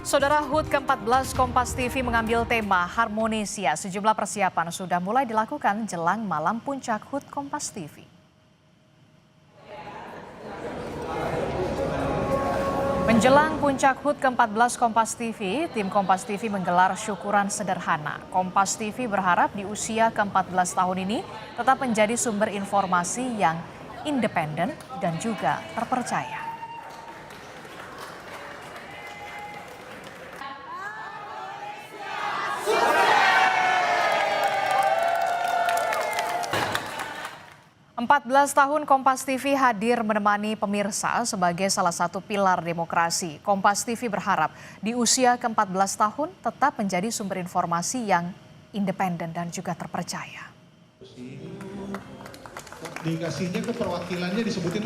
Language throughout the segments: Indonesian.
Saudara, HUT ke-14 Kompas TV mengambil tema Harmonisia. Sejumlah persiapan sudah mulai dilakukan jelang malam puncak HUT Kompas TV. Menjelang puncak HUT ke-14 Kompas TV, tim Kompas TV menggelar syukuran sederhana. Kompas TV berharap di usia ke-14 tahun ini tetap menjadi sumber informasi yang independen dan juga terpercaya. Empat 14 tahun Kompas TV hadir menemani pemirsa sebagai salah satu pilar demokrasi. Kompas TV berharap di usia ke-14 tahun tetap menjadi sumber informasi yang independen dan juga terpercaya. Dikasihnya ke perwakilannya disebutin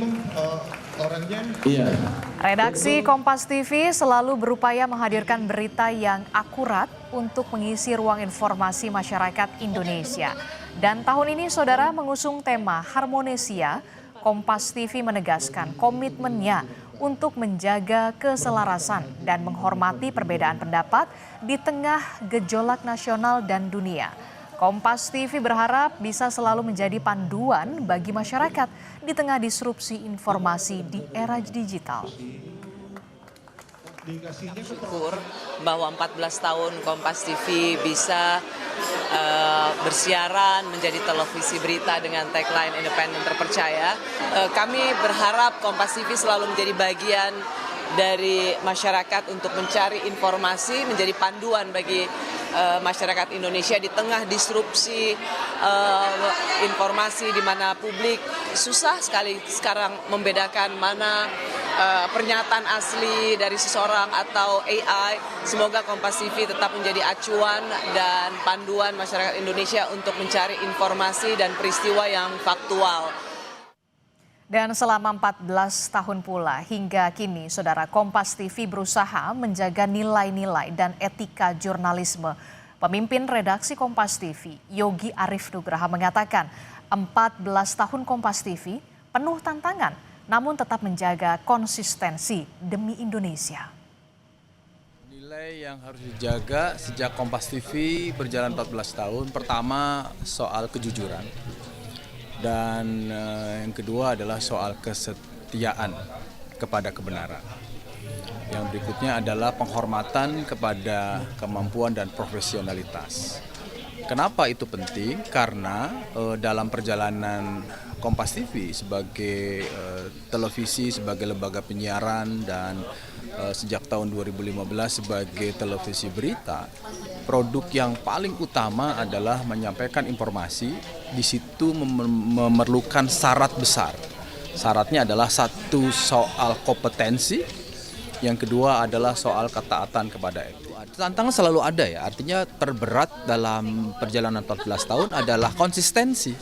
orangnya. Iya. Redaksi Kompas TV selalu berupaya menghadirkan berita yang akurat untuk mengisi ruang informasi masyarakat Indonesia. Dan tahun ini saudara mengusung tema Harmonisia, Kompas TV menegaskan komitmennya untuk menjaga keselarasan dan menghormati perbedaan pendapat di tengah gejolak nasional dan dunia. Kompas TV berharap bisa selalu menjadi panduan bagi masyarakat di tengah disrupsi informasi di era digital. Syukur bahwa 14 tahun Kompas TV bisa bersiaran menjadi televisi berita dengan tagline independen terpercaya. Kami berharap Kompas TV selalu menjadi bagian dari masyarakat untuk mencari informasi, menjadi panduan bagi masyarakat Indonesia di tengah disrupsi informasi di mana publik susah sekali sekarang membedakan mana pernyataan asli dari seseorang atau AI. Semoga Kompas TV tetap menjadi acuan dan panduan masyarakat Indonesia untuk mencari informasi dan peristiwa yang faktual. Dan selama 14 tahun pula hingga kini, saudara, Kompas TV berusaha menjaga nilai-nilai dan etika jurnalisme. Pemimpin redaksi Kompas TV, Yogi Arif Nugraha mengatakan 14 tahun Kompas TV penuh tantangan, namun tetap menjaga konsistensi demi Indonesia. Nilai yang harus dijaga sejak Kompas TV berjalan 14 tahun, pertama soal kejujuran. Dan yang kedua adalah soal kesetiaan kepada kebenaran. Yang berikutnya adalah penghormatan kepada kemampuan dan profesionalitas. Kenapa itu penting? Karena dalam perjalanan Kompas TV sebagai televisi, sebagai lembaga penyiaran dan sejak tahun 2015 sebagai televisi berita, produk yang paling utama adalah menyampaikan informasi. Di situ memerlukan syarat besar. Syaratnya adalah satu soal kompetensi, yang kedua adalah soal ketaatan kepada etik. Tantangan selalu ada ya, artinya terberat dalam perjalanan 14 tahun adalah konsistensi.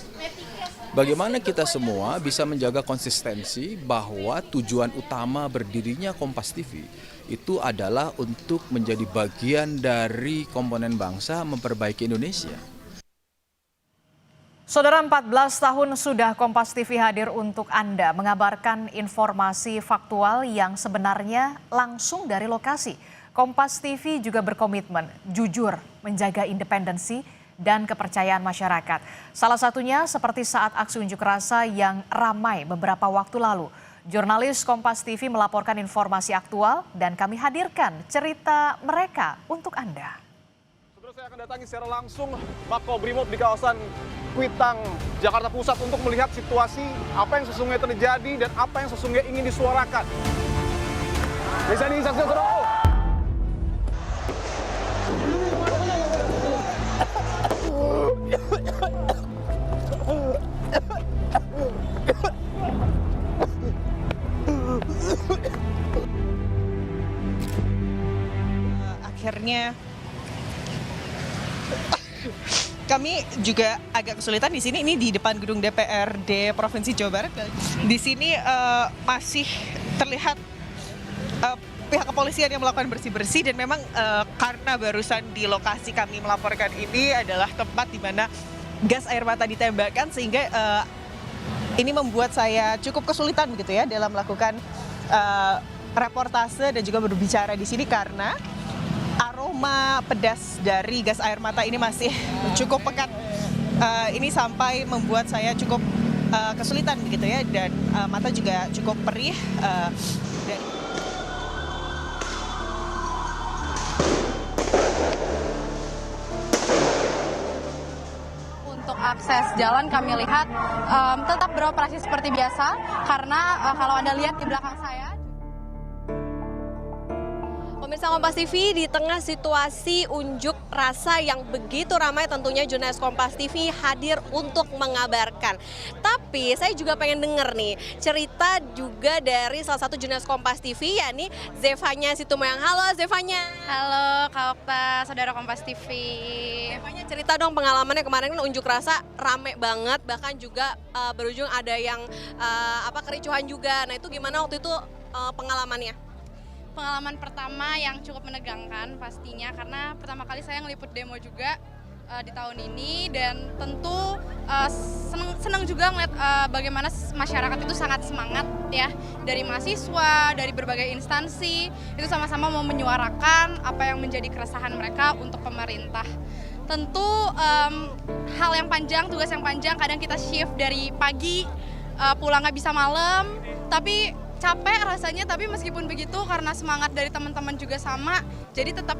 Bagaimana kita semua bisa menjaga konsistensi bahwa tujuan utama berdirinya Kompas TV itu adalah untuk menjadi bagian dari komponen bangsa memperbaiki Indonesia. Saudara, 14 tahun sudah Kompas TV hadir untuk Anda mengabarkan informasi faktual yang sebenarnya langsung dari lokasi. Kompas TV juga berkomitmen jujur menjaga independensi dan kepercayaan masyarakat. Salah satunya seperti saat aksi unjuk rasa yang ramai beberapa waktu lalu. Jurnalis Kompas TV melaporkan informasi aktual dan kami hadirkan cerita mereka untuk Anda. Saudara, saya akan datangi secara langsung Makobrimob di kawasan Kuitang, Jakarta Pusat untuk melihat situasi apa yang sesungguhnya terjadi dan apa yang sesungguhnya ingin disuarakan. Bisa disaksikan, saudara. Akhirnya kami juga agak kesulitan di sini, ini di depan gedung DPRD Provinsi Jawa Barat. Di sini masih terlihat pihak kepolisian yang melakukan bersih-bersih dan memang karena barusan di lokasi kami melaporkan ini adalah tempat di mana gas air mata ditembakkan sehingga ini membuat saya cukup kesulitan begitu ya dalam melakukan reportase dan juga berbicara di sini karena aroma pedas dari gas air mata ini masih cukup pekat. Ini sampai membuat saya cukup kesulitan begitu ya, dan mata juga cukup perih. Untuk akses jalan kami lihat tetap beroperasi seperti biasa, karena kalau Anda lihat di belakang saya. Pemirsa Kompas TV, di tengah situasi unjuk rasa yang begitu ramai, tentunya jurnalis Kompas TV hadir untuk mengabarkan. Tapi saya juga pengen denger nih cerita juga dari salah satu jurnalis Kompas TV, yakni Zevanya Situmayang. Halo Zevanya. Halo Kak Okta, saudara Kompas TV. Zevanya, cerita dong pengalamannya kemarin kan unjuk rasa rame banget, bahkan juga berujung ada yang kericuhan juga. Nah itu gimana waktu itu pengalamannya? Pengalaman pertama yang cukup menegangkan pastinya, karena pertama kali saya ngeliput demo juga di tahun ini, dan tentu senang juga ngeliat bagaimana masyarakat itu sangat semangat ya, dari mahasiswa, dari berbagai instansi itu sama-sama mau menyuarakan apa yang menjadi keresahan mereka untuk pemerintah. Tentu hal yang panjang, tugas yang panjang, kadang kita shift dari pagi pulang nggak bisa malam, tapi capek rasanya. Tapi meskipun begitu, karena semangat dari teman-teman juga sama, jadi tetap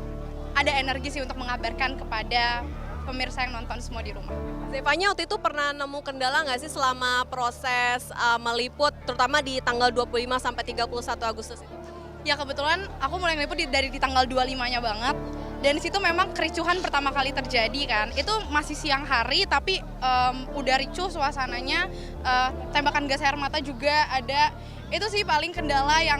ada energi sih untuk mengabarkan kepada pemirsa yang nonton semua di rumah. Zevanya waktu itu pernah nemu kendala nggak sih selama proses meliput, terutama di tanggal 25 sampai 31 Agustus itu? Ya kebetulan aku mulai ngeliput dari tanggal 25-nya banget. Dan di situ memang kericuhan pertama kali terjadi kan. Itu masih siang hari, tapi udah ricuh suasananya. Tembakan gas air mata juga ada. Itu sih paling kendala yang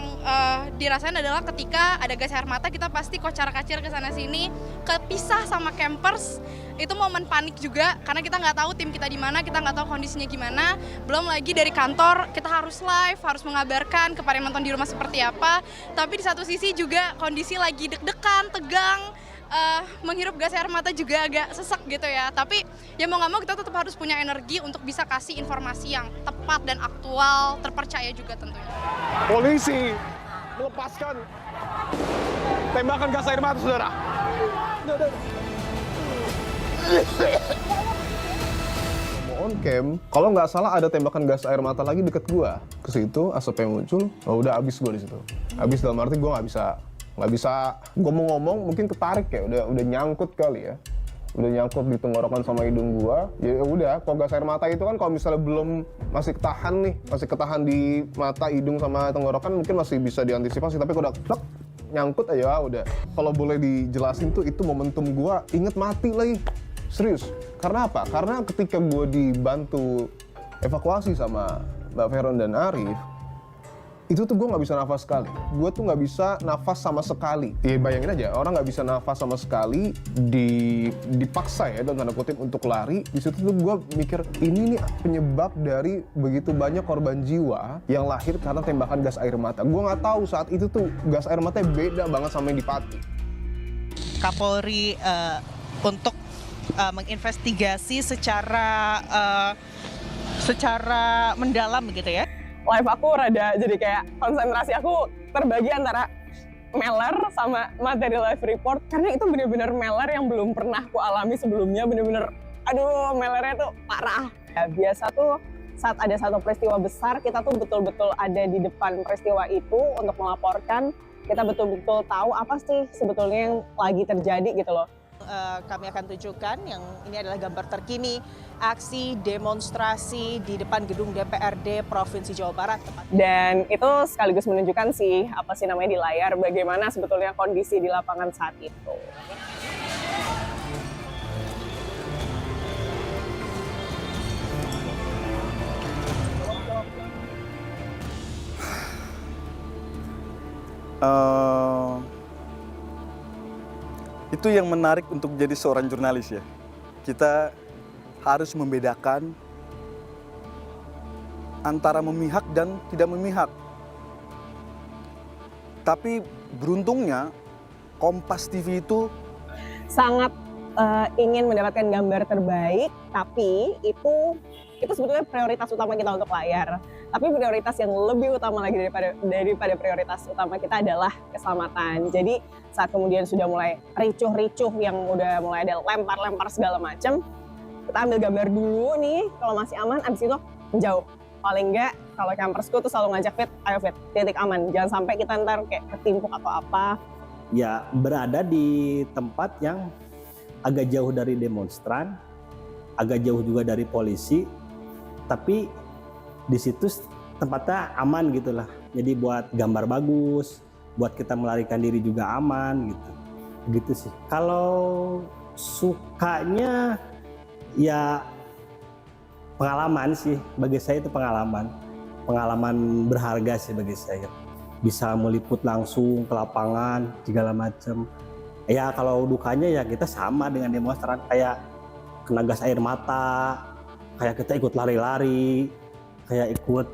dirasain adalah ketika ada gas air mata, kita pasti kocar-kacir ke sana sini, kepisah sama campers. Itu momen panik juga, karena kita nggak tahu tim kita di mana, kita nggak tahu kondisinya gimana. Belum lagi dari kantor kita harus live, harus mengabarkan kepada yang nonton di rumah seperti apa. Tapi di satu sisi juga kondisi lagi deg-degan, tegang. Menghirup gas air mata juga agak sesek gitu ya. Tapi ya mau nggak mau kita tetap harus punya energi untuk bisa kasih informasi yang tepat dan aktual, terpercaya juga tentunya. Polisi melepaskan tembakan gas air mata, saudara. On cam, kalau nggak salah ada tembakan gas air mata lagi deket gua. Ke situ asapnya muncul, udah abis gua di situ. Abis dalam arti gua nggak bisa ngomong-ngomong, mungkin ketarik ya, udah nyangkut kali ya, udah nyangkut di tenggorokan sama hidung gua. Ya udah, kalau gas air mata itu kan kalau misalnya belum masih ketahan di mata, hidung sama tenggorokan mungkin masih bisa diantisipasi, tapi kalau udah nyangkut aja udah. Kalau boleh dijelasin tuh, itu momentum gua inget mati lagi, serius. Karena apa? Karena ketika gua dibantu evakuasi sama Mbak Veron dan Arif, itu tuh gue nggak bisa nafas sekali. Gue tuh nggak bisa nafas sama sekali. Ya bayangin aja, orang nggak bisa nafas sama sekali, dipaksa ya dalam tanda kutip untuk lari. Di situ tuh gue mikir, ini nih penyebab dari begitu banyak korban jiwa yang lahir karena tembakan gas air mata. Gue nggak tahu saat itu tuh gas air matanya beda banget sama yang di Pati. Kapolri untuk menginvestigasi secara mendalam begitu ya. Live aku rada jadi kayak konsentrasi aku terbagi antara meler sama materi live report, karena itu bener-bener meler yang belum pernah aku alami sebelumnya. Bener-bener aduh, melernya tuh parah ya. Biasa tuh saat ada satu peristiwa besar, kita tuh betul-betul ada di depan peristiwa itu untuk melaporkan. Kita betul-betul tahu apa sih sebetulnya yang lagi terjadi gitu loh. Kami akan tunjukkan, yang ini adalah gambar terkini aksi demonstrasi di depan gedung DPRD Provinsi Jawa Barat. Dan itu sekaligus menunjukkan di layar bagaimana sebetulnya kondisi di lapangan saat itu. Itu yang menarik untuk jadi seorang jurnalis ya. Kita harus membedakan antara memihak dan tidak memihak. Tapi beruntungnya Kompas TV itu sangat ingin mendapatkan gambar terbaik, tapi itu sebetulnya prioritas utama kita untuk layar. Tapi prioritas yang lebih utama lagi daripada prioritas utama kita adalah keselamatan. Jadi saat kemudian sudah mulai ricuh-ricuh yang udah mulai ada lempar-lempar segala macam, kita ambil gambar dulu nih, kalau masih aman, abis itu menjauh. Paling enggak, kalau campersku tuh selalu ngajak Fit, ayo Fit, titik aman. Jangan sampai kita ntar kayak ketimpuk atau apa. Ya berada di tempat yang agak jauh dari demonstran, agak jauh juga dari polisi, tapi di situ tempatnya aman gitulah. Jadi buat gambar bagus, buat kita melarikan diri juga aman gitu. Gitu sih. Kalau sukanya ya pengalaman sih, bagi saya itu pengalaman berharga sih bagi saya. Bisa meliput langsung ke lapangan segala macam. Ya kalau dukanya ya kita sama dengan demonstran, kayak kena gas air mata, kayak kita ikut lari-lari, kayak ikut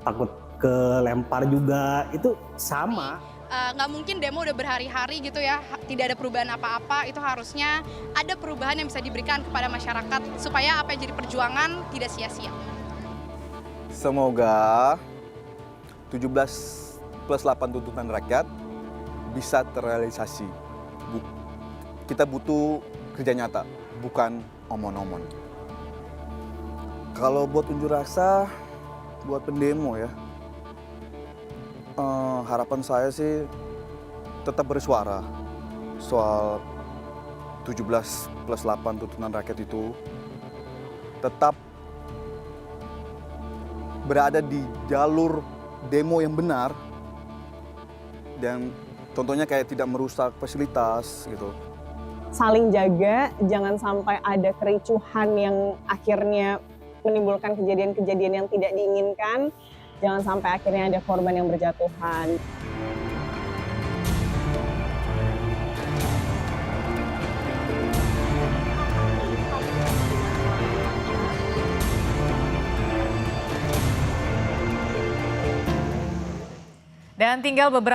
takut kelempar juga, itu sama. Nggak mungkin demo udah berhari-hari gitu ya, tidak ada perubahan apa-apa. Itu harusnya ada perubahan yang bisa diberikan kepada masyarakat supaya apa yang jadi perjuangan tidak sia-sia. Semoga 17+8 tuntutan rakyat bisa terrealisasi. Kita butuh kerja nyata, bukan omon-omon. Kalau buat unjuk rasa, buat pendemo ya, harapan saya sih tetap bersuara soal 17+8 tuntutan rakyat itu, tetap berada di jalur demo yang benar, dan contohnya kayak tidak merusak fasilitas gitu. Saling jaga, jangan sampai ada kericuhan yang akhirnya menimbulkan kejadian-kejadian yang tidak diinginkan. Jangan sampai akhirnya ada korban yang berjatuhan. Dan tinggal beberapa